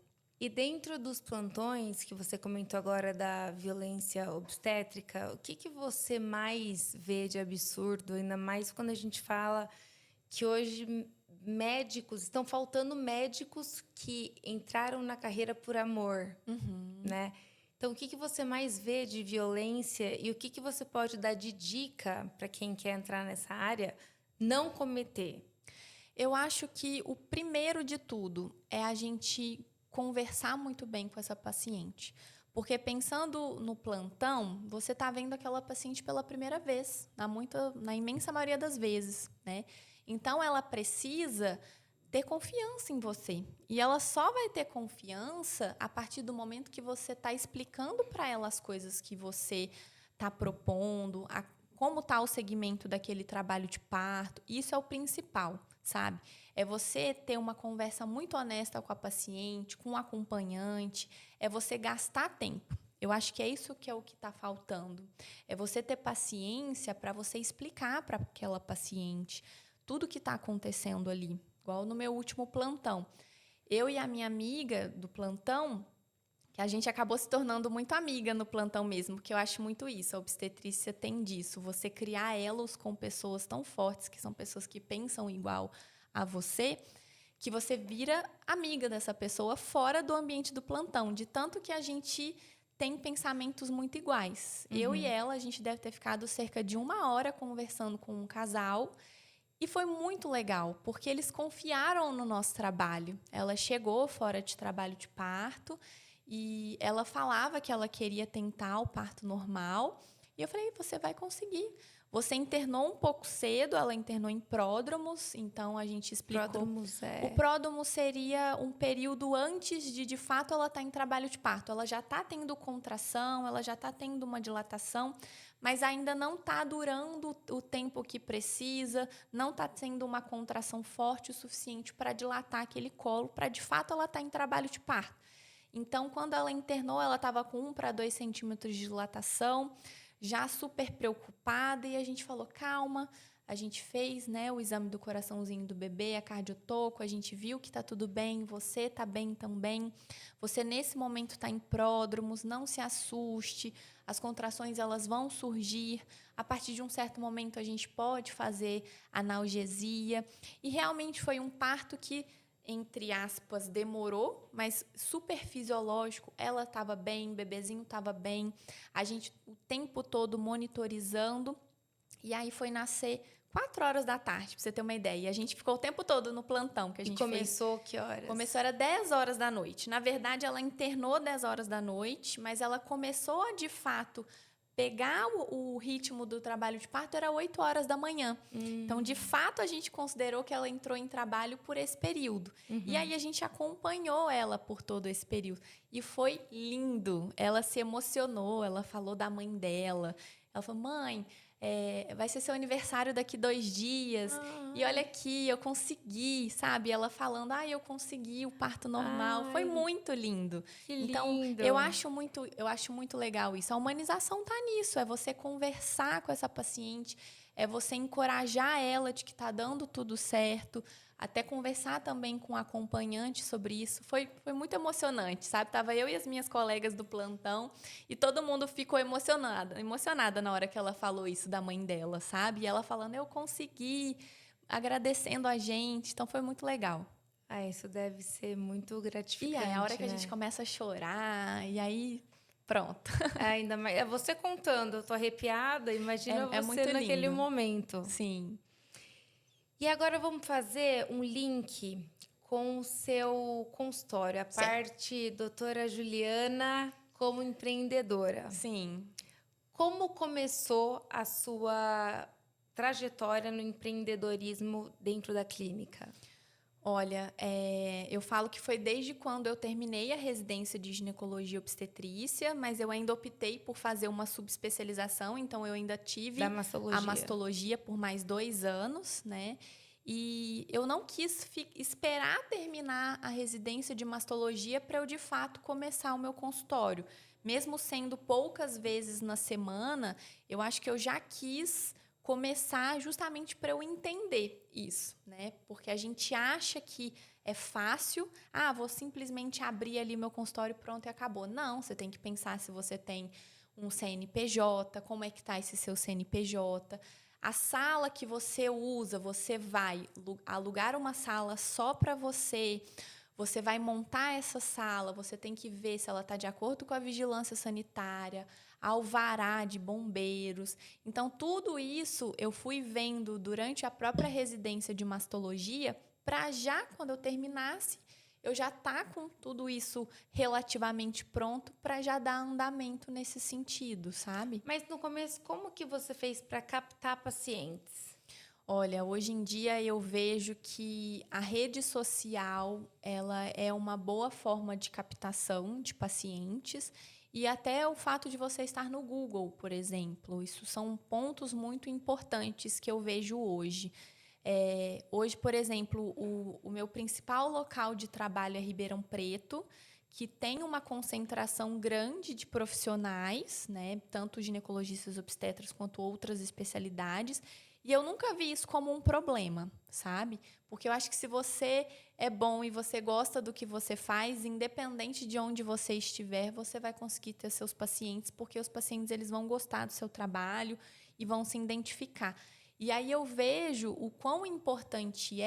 E dentro dos plantões que você comentou agora da violência obstétrica, o que você mais vê de absurdo, ainda mais quando a gente fala que hoje estão faltando médicos que entraram na carreira por amor, né? Então, o que você mais vê de violência e o que você pode dar de dica para quem quer entrar nessa área não cometer? Eu acho que o primeiro de tudo é a gente conversar muito bem com essa paciente. Porque pensando no plantão, você está vendo aquela paciente pela primeira vez, na imensa maioria das vezes, né? Então, ela precisa ter confiança em você. E ela só vai ter confiança a partir do momento que você está explicando para ela as coisas que você está propondo, como está o segmento daquele trabalho de parto. Isso é o principal, sabe? É você ter uma conversa muito honesta com a paciente, com o acompanhante, é você gastar tempo. Eu acho que é isso que é o que está faltando. É você ter paciência para você explicar para aquela paciente tudo o que está acontecendo ali. Igual no meu último plantão. Eu e a minha amiga do plantão, que a gente acabou se tornando muito amiga no plantão mesmo, porque eu acho muito isso. A obstetrícia tem disso. Você criar elos com pessoas tão fortes, que são pessoas que pensam igual a você, que você vira amiga dessa pessoa fora do ambiente do plantão, de tanto que a gente tem pensamentos muito iguais. Eu e ela, a gente deve ter ficado cerca de 1 hora conversando com um casal, e foi muito legal, porque eles confiaram no nosso trabalho. Ela chegou fora de trabalho de parto e ela falava que ela queria tentar o parto normal. E eu falei, você vai conseguir. Você internou um pouco cedo, ela internou em pródromos, então a gente explicou. Pródromos O pródromo seria um período antes de fato, ela estar em trabalho de parto. Ela já está tendo contração, ela já está tendo uma dilatação, mas ainda não está durando o tempo que precisa, não está tendo uma contração forte o suficiente para dilatar aquele colo, para de fato ela estar em trabalho de parto. Então, quando ela internou, ela estava com 1 para 2 centímetros de dilatação, já super preocupada, e a gente falou, calma, a gente fez, né, o exame do coraçãozinho do bebê, a cardiotoco, a gente viu que está tudo bem, você está bem também, você nesse momento está em pródromos, não se assuste, as contrações elas vão surgir, a partir de um certo momento a gente pode fazer analgesia, e realmente foi um parto que, entre aspas, demorou, mas super fisiológico, ela estava bem, o bebezinho estava bem, a gente o tempo todo monitorizando, e aí foi nascer 4 horas da tarde, para você ter uma ideia. E a gente ficou o tempo todo no plantão que a gente fez. E começou que horas? Começou, era 10 horas da noite. Na verdade, ela internou 10 horas da noite, mas ela começou a, de fato, pegar o ritmo do trabalho de parto, era 8 horas da manhã. Então, de fato, a gente considerou que ela entrou em trabalho por esse período. E aí, a gente acompanhou ela por todo esse período. E foi lindo. Ela se emocionou, ela falou da mãe dela. Ela falou, mãe, vai ser seu aniversário daqui 2 dias. E olha aqui, eu consegui, sabe? Ela falando, eu consegui o parto normal. Foi muito lindo. Que então, lindo. eu acho muito legal isso. A humanização tá nisso, é você conversar com essa paciente, é você encorajar ela de que tá dando tudo certo, até conversar também com o acompanhante sobre isso. Foi muito emocionante, sabe? Tava eu e as minhas colegas do plantão e todo mundo ficou emocionada na hora que ela falou isso da mãe dela, sabe? E ela falando, eu consegui, agradecendo a gente. Então, foi muito legal. Isso deve ser muito gratificante, E aí, a hora que né? a gente começa a chorar, e aí, pronto. Ainda mais, é você contando, eu tô arrepiada, imagina É você muito naquele lindo. momento. Sim. E agora vamos fazer um link com o seu consultório, a parte doutora Juliana como empreendedora. Sim. Como começou a sua trajetória no empreendedorismo dentro da clínica? Olha, eu falo que foi desde quando eu terminei a residência de ginecologia e obstetrícia, mas eu ainda optei por fazer uma subespecialização, então eu ainda tive Da mastologia. a mastologia por mais 2 anos, né? E eu não quis esperar terminar a residência de mastologia para eu, de fato, começar o meu consultório. Mesmo sendo poucas vezes na semana, eu acho que eu já quis começar justamente para eu entender isso, né? Porque a gente acha que é fácil, vou simplesmente abrir ali meu consultório, pronto e acabou. Não, você tem que pensar se você tem um CNPJ, como é que tá esse seu CNPJ. A sala que você usa, você vai alugar uma sala só para você. Você vai montar essa sala, você tem que ver se ela está de acordo com a vigilância sanitária, alvará de bombeiros. Então, tudo isso eu fui vendo durante a própria residência de mastologia, para já, quando eu terminasse, eu já estar com tudo isso relativamente pronto para já dar andamento nesse sentido, sabe? Mas no começo, como que você fez para captar pacientes? Olha, hoje em dia eu vejo que a rede social ela é uma boa forma de captação de pacientes e até o fato de você estar no Google, por exemplo. Isso são pontos muito importantes que eu vejo hoje. Hoje, por exemplo, o meu principal local de trabalho é Ribeirão Preto, que tem uma concentração grande de profissionais, né, tanto ginecologistas obstetras quanto outras especialidades, e eu nunca vi isso como um problema, sabe? Porque eu acho que se você é bom e você gosta do que você faz, independente de onde você estiver, você vai conseguir ter seus pacientes, porque os pacientes eles vão gostar do seu trabalho e vão se identificar. E aí eu vejo o quão importante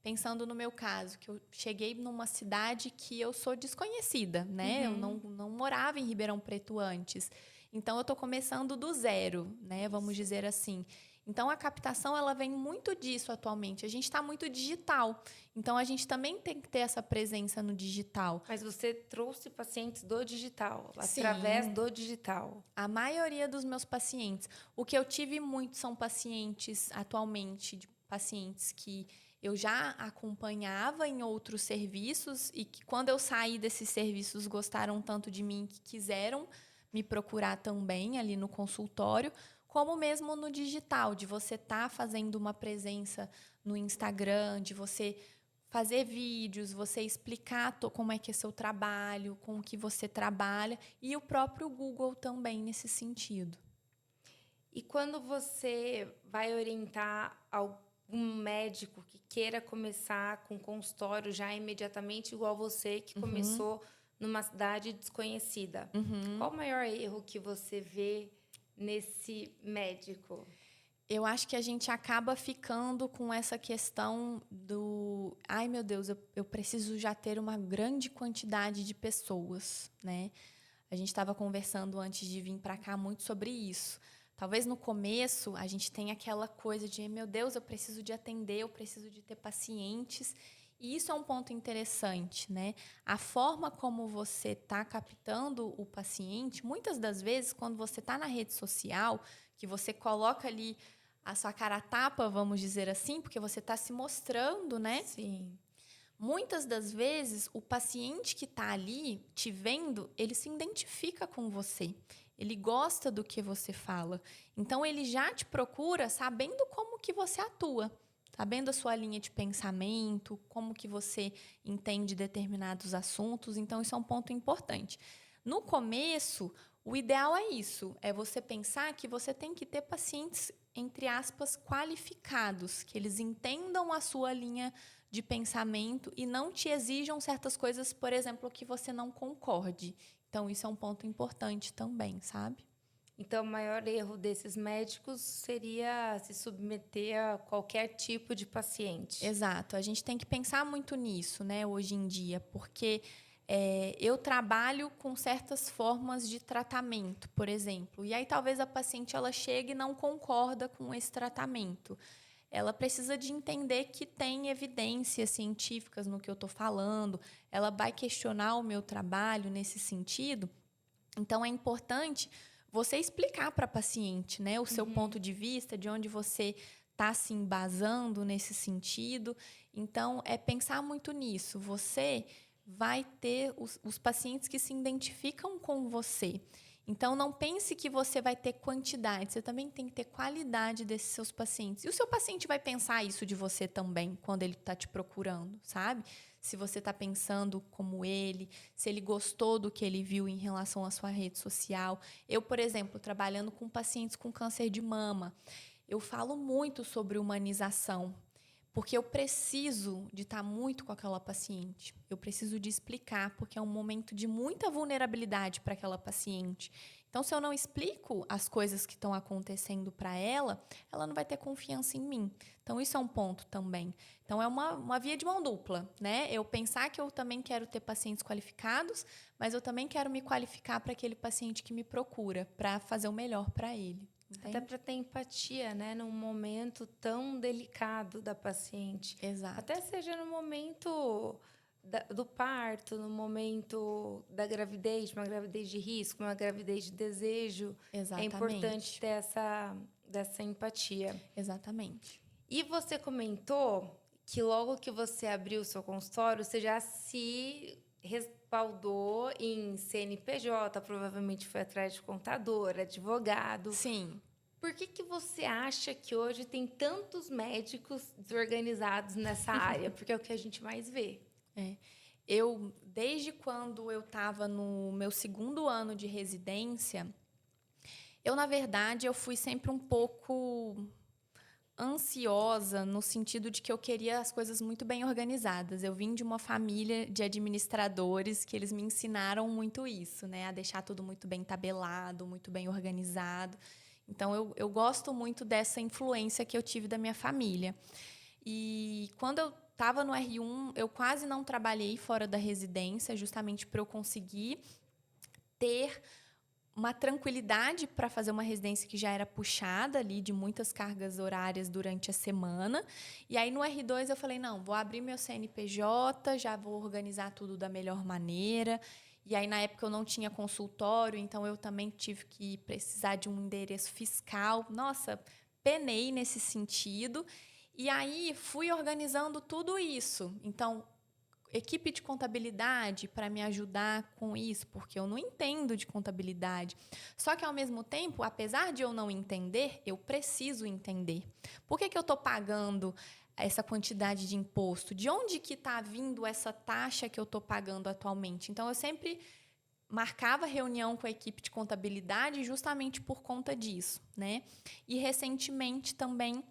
pensando no meu caso, que eu cheguei numa cidade que eu sou desconhecida, né? Eu não morava em Ribeirão Preto antes. Então, eu estou começando do zero, né? Vamos dizer assim. Então, a captação, ela vem muito disso atualmente. A gente está muito digital. Então, a gente também tem que ter essa presença no digital. Mas você trouxe pacientes do digital, Sim. através do digital. A maioria dos meus pacientes. O que eu tive muito são pacientes, atualmente, pacientes que eu já acompanhava em outros serviços e que, quando eu saí desses serviços, gostaram tanto de mim que quiseram me procurar também ali no consultório, como mesmo no digital, de você estar fazendo uma presença no Instagram, de você fazer vídeos, você explicar como é que é seu trabalho, com o que você trabalha, e o próprio Google também nesse sentido. E quando você vai orientar algum médico que queira começar com consultório já imediatamente, igual você que começou numa cidade desconhecida, qual o maior erro que você vê nesse médico? Eu acho que a gente acaba ficando com essa questão do... Ai, meu Deus, eu preciso já ter uma grande quantidade de pessoas, né? A gente estava conversando antes de vir para cá muito sobre isso. Talvez no começo a gente tenha aquela coisa de, meu Deus, eu preciso de atender, eu preciso de ter pacientes. E isso é um ponto interessante, né? A forma como você está captando o paciente, muitas das vezes, quando você está na rede social, que você coloca ali a sua cara a tapa, vamos dizer assim, porque você está se mostrando, né? Sim. Muitas das vezes, o paciente que está ali te vendo, ele se identifica com você. Ele gosta do que você fala. Então, ele já te procura sabendo como que você atua, sabendo a sua linha de pensamento, como que você entende determinados assuntos. Então, isso é um ponto importante. No começo, o ideal é isso, é você pensar que você tem que ter pacientes, entre aspas, qualificados, que eles entendam a sua linha de pensamento e não te exijam certas coisas, por exemplo, que você não concorde. Então, isso é um ponto importante também, sabe? Então, o maior erro desses médicos seria se submeter a qualquer tipo de paciente. Exato. A gente tem que pensar muito nisso, né, hoje em dia, porque eu trabalho com certas formas de tratamento, por exemplo. E aí, talvez a paciente ela chegue e não concorda com esse tratamento. Ela precisa de entender que tem evidências científicas no que eu estou falando, ela vai questionar o meu trabalho nesse sentido. Então, é importante você explicar para a paciente, né, o seu ponto de vista, de onde você está se embasando nesse sentido. Então, é pensar muito nisso. Você vai ter os pacientes que se identificam com você. Então, não pense que você vai ter quantidade, você também tem que ter qualidade desses seus pacientes. E o seu paciente vai pensar isso de você também, quando ele está te procurando, sabe? Se você está pensando como ele, se ele gostou do que ele viu em relação à sua rede social. Eu, por exemplo, trabalhando com pacientes com câncer de mama, eu falo muito sobre humanização, porque eu preciso de estar muito com aquela paciente. Eu preciso de explicar, porque é um momento de muita vulnerabilidade para aquela paciente. Então, se eu não explico as coisas que estão acontecendo para ela, ela não vai ter confiança em mim. Então, isso é um ponto também. Então, é uma via de mão dupla, né? Eu pensar que eu também quero ter pacientes qualificados, mas eu também quero me qualificar para aquele paciente que me procura, para fazer o melhor para ele. Entende? Até para ter empatia, né? Num momento tão delicado da paciente. Exato. Até seja no momento do parto, no momento da gravidez, uma gravidez de risco, uma gravidez de desejo. Exatamente. É importante ter dessa empatia. Exatamente. E você comentou que logo que você abriu o seu consultório, você já se respaldou em CNPJ, provavelmente foi atrás de contador, advogado. Sim. Por que você acha que hoje tem tantos médicos desorganizados nessa área? Porque é o que a gente mais vê. Desde quando eu estava no meu 2º ano de residência, na verdade, eu fui sempre um pouco ansiosa no sentido de que eu queria as coisas muito bem organizadas. Eu vim de uma família de administradores que eles me ensinaram muito isso, né? A deixar tudo muito bem tabelado, muito bem organizado. Então, eu gosto muito dessa influência que eu tive da minha família. E quando eu estava no R1, eu quase não trabalhei fora da residência, justamente para eu conseguir ter uma tranquilidade para fazer uma residência que já era puxada ali, de muitas cargas horárias durante a semana. E aí, no R2, eu falei, não, vou abrir meu CNPJ, já vou organizar tudo da melhor maneira. E aí, na época, eu não tinha consultório, então eu também tive que precisar de um endereço fiscal. Nossa, penei nesse sentido. E aí, fui organizando tudo isso. Então, equipe de contabilidade para me ajudar com isso, porque eu não entendo de contabilidade. Só que, ao mesmo tempo, apesar de eu não entender, eu preciso entender. Por que eu estou pagando essa quantidade de imposto? De onde que está vindo essa taxa que eu estou pagando atualmente? Então, eu sempre marcava reunião com a equipe de contabilidade justamente por conta disso, né? E, recentemente, também,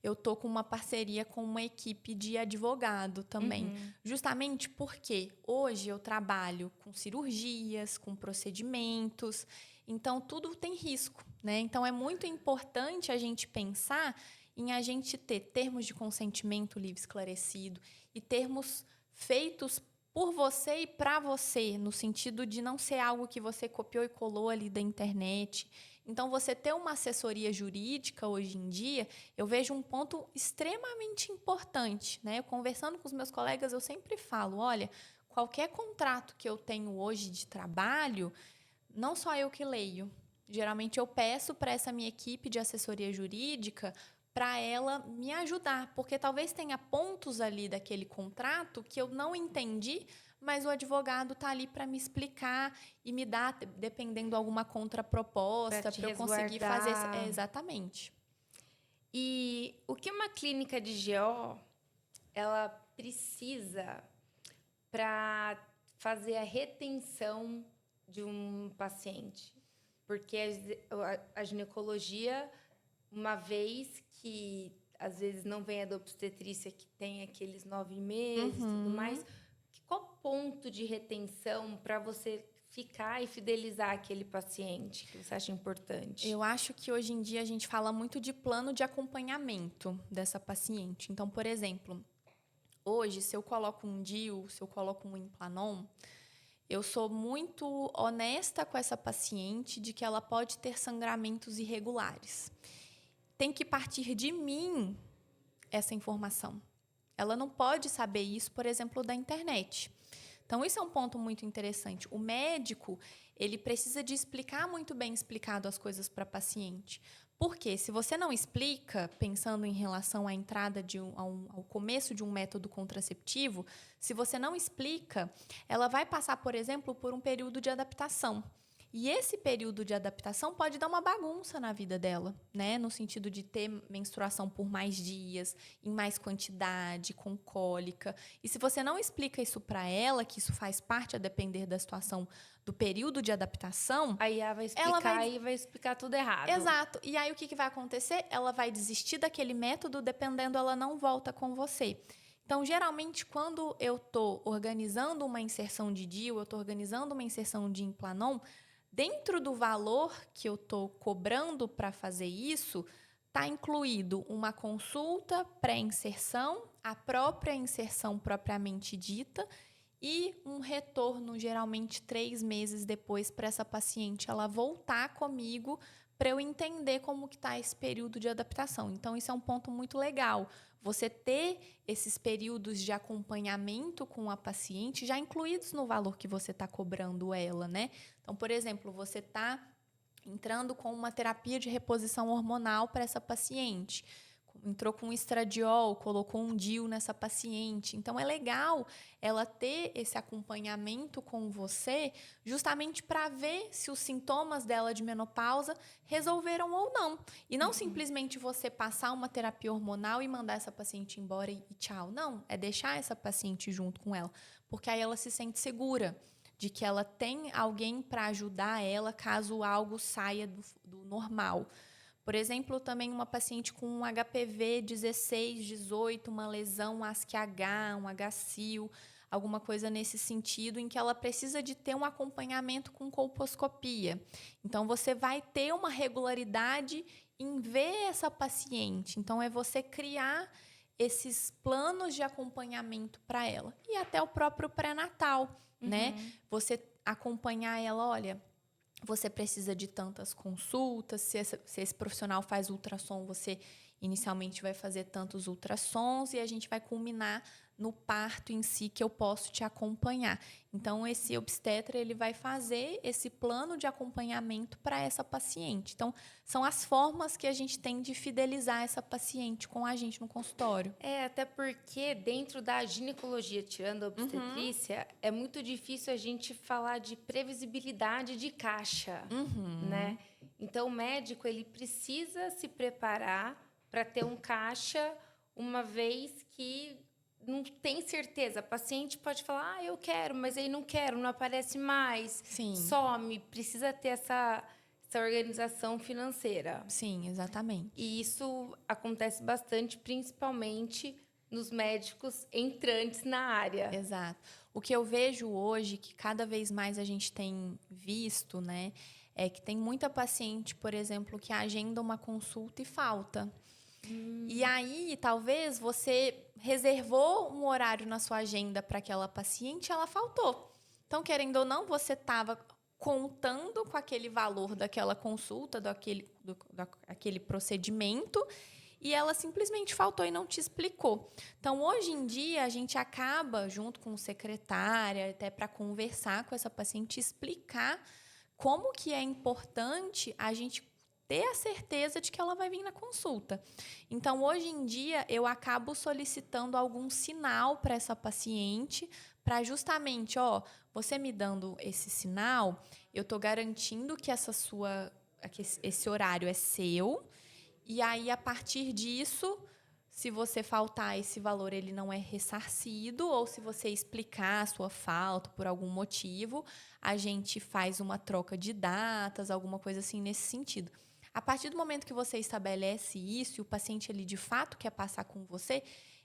eu tô com uma parceria com uma equipe de advogado também. Justamente porque hoje eu trabalho com cirurgias, com procedimentos, então tudo tem risco, né? Então é muito importante a gente pensar em a gente ter termos de consentimento livre esclarecido e termos feitos por você e para você, no sentido de não ser algo que você copiou e colou ali da internet. Então, você ter uma assessoria jurídica hoje em dia, eu vejo um ponto extremamente importante, né? Eu, conversando com os meus colegas, eu sempre falo, olha, qualquer contrato que eu tenho hoje de trabalho, não só eu que leio. Geralmente, eu peço para essa minha equipe de assessoria jurídica para ela me ajudar, porque talvez tenha pontos ali daquele contrato que eu não entendi, mas o advogado está ali para me explicar e me dar, dependendo, alguma contraproposta para eu conseguir fazer. Exatamente. E o que uma clínica de GO ela precisa para fazer a retenção de um paciente? Porque a ginecologia, uma vez que às vezes não vem a da obstetrícia, que tem aqueles 9 meses e tudo mais, qual ponto de retenção para você ficar e fidelizar aquele paciente que você acha importante? Eu acho que hoje em dia a gente fala muito de plano de acompanhamento dessa paciente. Então, por exemplo, hoje, se eu coloco um DIU, se eu coloco um Implanon, eu sou muito honesta com essa paciente de que ela pode ter sangramentos irregulares. Tem que partir de mim essa informação. Ela não pode saber isso, por exemplo, da internet. Então, isso é um ponto muito interessante. O médico, ele precisa de explicar muito bem explicado as coisas para a paciente. Porque se você não explica, pensando em relação à entrada ao começo de um método contraceptivo, se você não explica, ela vai passar, por exemplo, por um período de adaptação. E esse período de adaptação pode dar uma bagunça na vida dela, né? No sentido de ter menstruação por mais dias, em mais quantidade, com cólica. E se você não explica isso para ela, que isso faz parte a depender da situação do período de adaptação... Aí ela vai explicar e vai explicar tudo errado. Exato. E aí o que vai acontecer? Ela vai desistir daquele método, dependendo, ela não volta com você. Então, geralmente, quando eu estou organizando uma inserção de DIU, eu estou organizando uma inserção de Implanon, dentro do valor que eu estou cobrando para fazer isso, está incluído uma consulta pré-inserção, a própria inserção propriamente dita e um retorno, geralmente 3 meses depois, para essa paciente ela voltar comigo para eu entender como que está esse período de adaptação. Então, isso é um ponto muito legal. Você ter esses períodos de acompanhamento com a paciente já incluídos no valor que você está cobrando ela, né? Então, por exemplo, você está entrando com uma terapia de reposição hormonal para essa paciente. entrou com estradiol, colocou um DIU nessa paciente. Então, é legal ela ter esse acompanhamento com você, justamente para ver se os sintomas dela de menopausa resolveram ou não. E não simplesmente você passar uma terapia hormonal e mandar essa paciente embora e tchau. Não, é deixar essa paciente junto com ela, porque aí ela se sente segura de que ela tem alguém para ajudar ela caso algo saia do normal. Por exemplo, também uma paciente com um HPV 16, 18, uma lesão ASC-H, um HCIL, alguma coisa nesse sentido, em que ela precisa de ter um acompanhamento com colposcopia. Então, você vai ter uma regularidade em ver essa paciente. Então, é você criar esses planos de acompanhamento para ela. E até o próprio pré-natal, né? Você acompanhar ela, olha, você precisa de tantas consultas, se esse profissional faz ultrassom, você inicialmente vai fazer tantos ultrassons e a gente vai culminar no parto em si, que eu posso te acompanhar. Então, esse obstetra, ele vai fazer esse plano de acompanhamento para essa paciente. Então, são as formas que a gente tem de fidelizar essa paciente com a gente no consultório. Até porque dentro da ginecologia, tirando a obstetrícia, é muito difícil a gente falar de previsibilidade de caixa, né? Então, o médico, ele precisa se preparar para ter um caixa, uma vez que não tem certeza. A paciente pode falar, eu quero, mas aí não quero, não aparece mais, Sim. some. Precisa ter essa organização financeira. Sim, exatamente. E isso acontece bastante, principalmente nos médicos entrantes na área. Exato. O que eu vejo hoje, que cada vez mais a gente tem visto, né, é que tem muita paciente, por exemplo, que agenda uma consulta e falta. E aí, talvez você reservou um horário na sua agenda para aquela paciente e ela faltou. Então, querendo ou não, você estava contando com aquele valor daquela consulta, daquele procedimento, e ela simplesmente faltou e não te explicou. Então, hoje em dia, a gente acaba, junto com o secretário, até para conversar com essa paciente, explicar como que é importante a gente ter a certeza de que ela vai vir na consulta. Então, hoje em dia, eu acabo solicitando algum sinal para essa paciente, para justamente, você me dando esse sinal, eu estou garantindo que esse horário é seu, e aí, a partir disso, se você faltar, esse valor ele não é ressarcido, ou se você explicar a sua falta por algum motivo, a gente faz uma troca de datas, alguma coisa assim nesse sentido. A partir do momento que você estabelece isso e o paciente ele de fato quer passar com você,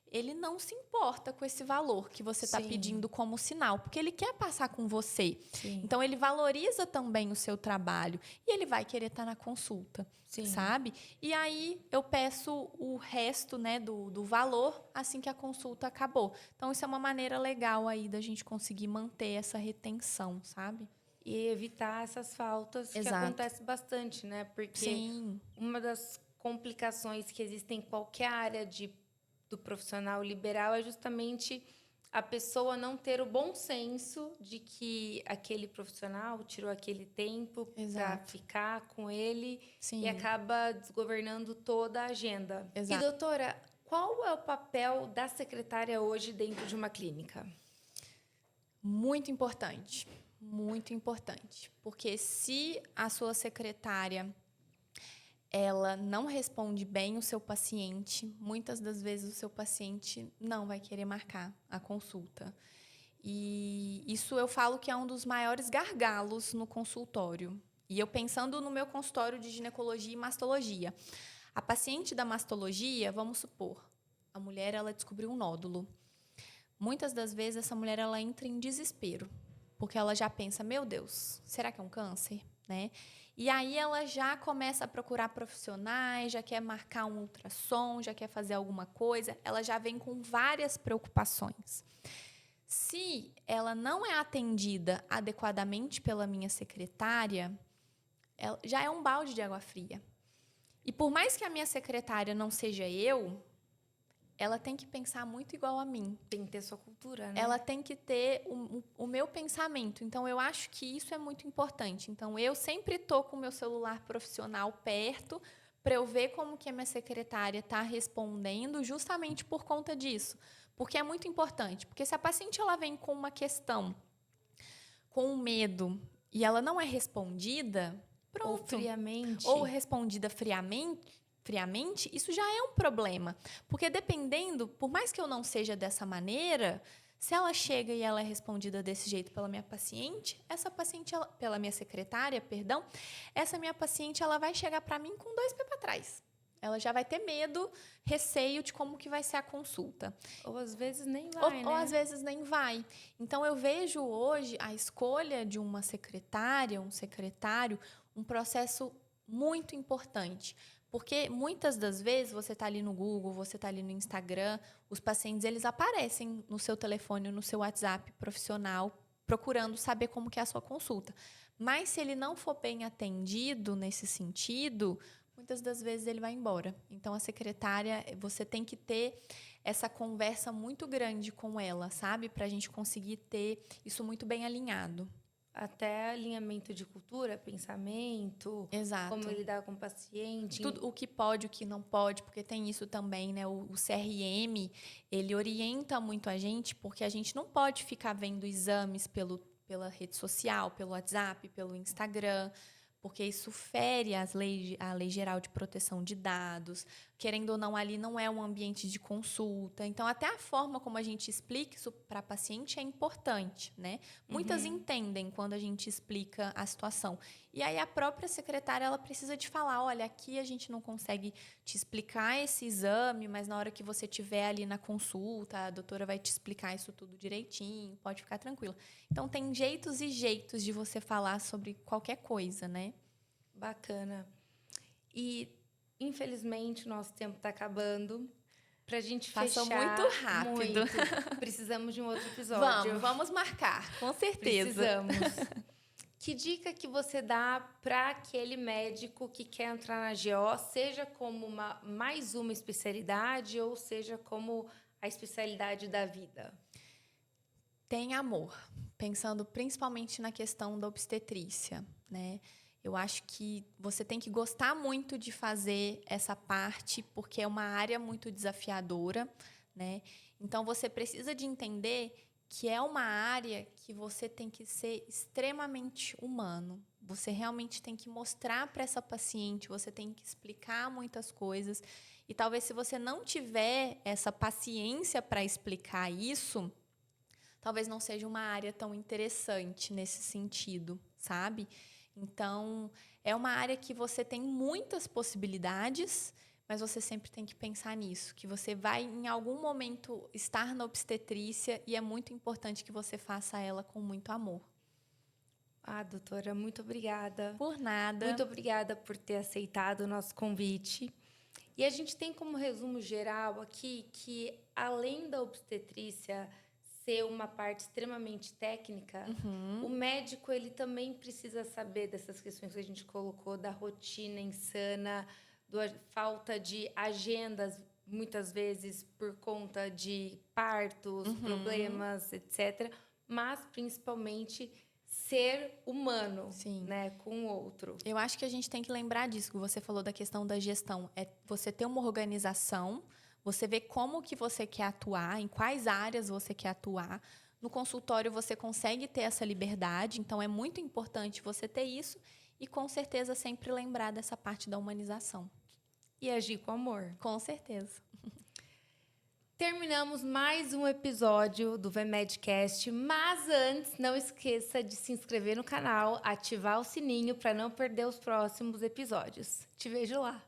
ele não se importa com esse valor que você está pedindo como sinal, porque ele quer passar com você. Sim. Então, ele valoriza também o seu trabalho e ele vai querer estar na consulta, sabe? E aí, eu peço o resto, né, do valor assim que a consulta acabou. Então, isso é uma maneira legal aí da gente conseguir manter essa retenção, sabe? E evitar essas faltas que acontece bastante, né? Porque uma das complicações que existem em qualquer área do profissional liberal é justamente a pessoa não ter o bom senso de que aquele profissional tirou aquele tempo para ficar com ele e acaba desgovernando toda a agenda. Exato. E, doutora, qual é o papel da secretária hoje dentro de uma clínica? Muito importante. Muito importante, porque se a sua secretária ela não responde bem o seu paciente, muitas das vezes o seu paciente não vai querer marcar a consulta. E isso eu falo que é um dos maiores gargalos no consultório. E eu pensando no meu consultório de ginecologia e mastologia. A paciente da mastologia, vamos supor, a mulher ela descobriu um nódulo. Muitas das vezes essa mulher ela entra em desespero. Porque ela já pensa, meu Deus, será que é um câncer? Né? E aí ela já começa a procurar profissionais, já quer marcar um ultrassom, já quer fazer alguma coisa, ela já vem com várias preocupações. Se ela não é atendida adequadamente pela minha secretária, já é um balde de água fria. E por mais que a minha secretária não seja eu, ela tem que pensar muito igual a mim. Tem que ter sua cultura, né? Ela tem que ter o meu pensamento. Então, eu acho que isso é muito importante. Então, eu sempre estou com o meu celular profissional perto para eu ver como que a minha secretária está respondendo justamente por conta disso. Porque é muito importante. Porque se a paciente ela vem com uma questão, com um medo, e ela não é respondida, pronto. Ou friamente. Ou respondida friamente, isso já é um problema. Porque dependendo, por mais que eu não seja dessa maneira, se ela chega e ela é respondida desse jeito pela minha paciente, pela minha secretária, perdão, essa minha paciente ela vai chegar para mim com 2 pés para trás. Ela já vai ter medo, receio de como que vai ser a consulta. Ou às vezes nem vai, né? Ou às vezes nem vai. Então, eu vejo hoje a escolha de uma secretária, um secretário, um processo muito importante. Porque muitas das vezes você está ali no Google, você está ali no Instagram, os pacientes eles aparecem no seu telefone, no seu WhatsApp profissional, procurando saber como que é a sua consulta. Mas se ele não for bem atendido nesse sentido, muitas das vezes ele vai embora. Então, a secretária, você tem que ter essa conversa muito grande com ela, sabe? Para a gente conseguir ter isso muito bem alinhado. Até alinhamento de cultura, pensamento, Exato. como lidar com o paciente. Tudo o que pode, o que não pode, porque tem isso também, né? O CRM, ele orienta muito a gente, porque a gente não pode ficar vendo exames pela rede social, pelo WhatsApp, pelo Instagram, porque isso fere a Lei Geral de Proteção de Dados. Querendo ou não, ali não é um ambiente de consulta. Então, até a forma como a gente explica isso para a paciente é importante, né? Muitas entendem quando a gente explica a situação. E aí, a própria secretária, ela precisa de falar, olha, aqui a gente não consegue te explicar esse exame, mas na hora que você estiver ali na consulta, a doutora vai te explicar isso tudo direitinho, pode ficar tranquila. Então, tem jeitos e jeitos de você falar sobre qualquer coisa, né? Bacana. E, infelizmente, nosso tempo está acabando. Para a gente Passou fechar... muito rápido. Muito. Precisamos de um outro episódio. Vamos marcar, com certeza. Precisamos. Que dica que você dá para aquele médico que quer entrar na GO, seja como mais uma especialidade ou seja como a especialidade da vida? Tem amor, pensando principalmente na questão da obstetrícia, né? Eu acho que você tem que gostar muito de fazer essa parte, porque é uma área muito desafiadora, né? Então, você precisa de entender que é uma área que você tem que ser extremamente humano. Você realmente tem que mostrar para essa paciente, você tem que explicar muitas coisas. E talvez se você não tiver essa paciência para explicar isso, talvez não seja uma área tão interessante nesse sentido, sabe? Então, é uma área que você tem muitas possibilidades, mas você sempre tem que pensar nisso, que você vai, em algum momento, estar na obstetrícia e é muito importante que você faça ela com muito amor. Ah, doutora, muito obrigada. Por nada. Muito obrigada por ter aceitado o nosso convite. E a gente tem como resumo geral aqui que, além da obstetrícia ser uma parte extremamente técnica, o médico ele também precisa saber dessas questões que a gente colocou, da rotina insana, da falta de agendas, muitas vezes por conta de partos, problemas, etc. Mas, principalmente, ser humano, né, com o outro. Eu acho que a gente tem que lembrar disso, que você falou da questão da gestão. É você ter uma organização, você ver como que você quer atuar, em quais áreas você quer atuar. No consultório, você consegue ter essa liberdade, então é muito importante você ter isso e, com certeza, sempre lembrar dessa parte da humanização. E agir com amor. Com certeza. Terminamos mais um episódio do VMedCast, mas antes, não esqueça de se inscrever no canal, ativar o sininho para não perder os próximos episódios. Te vejo lá!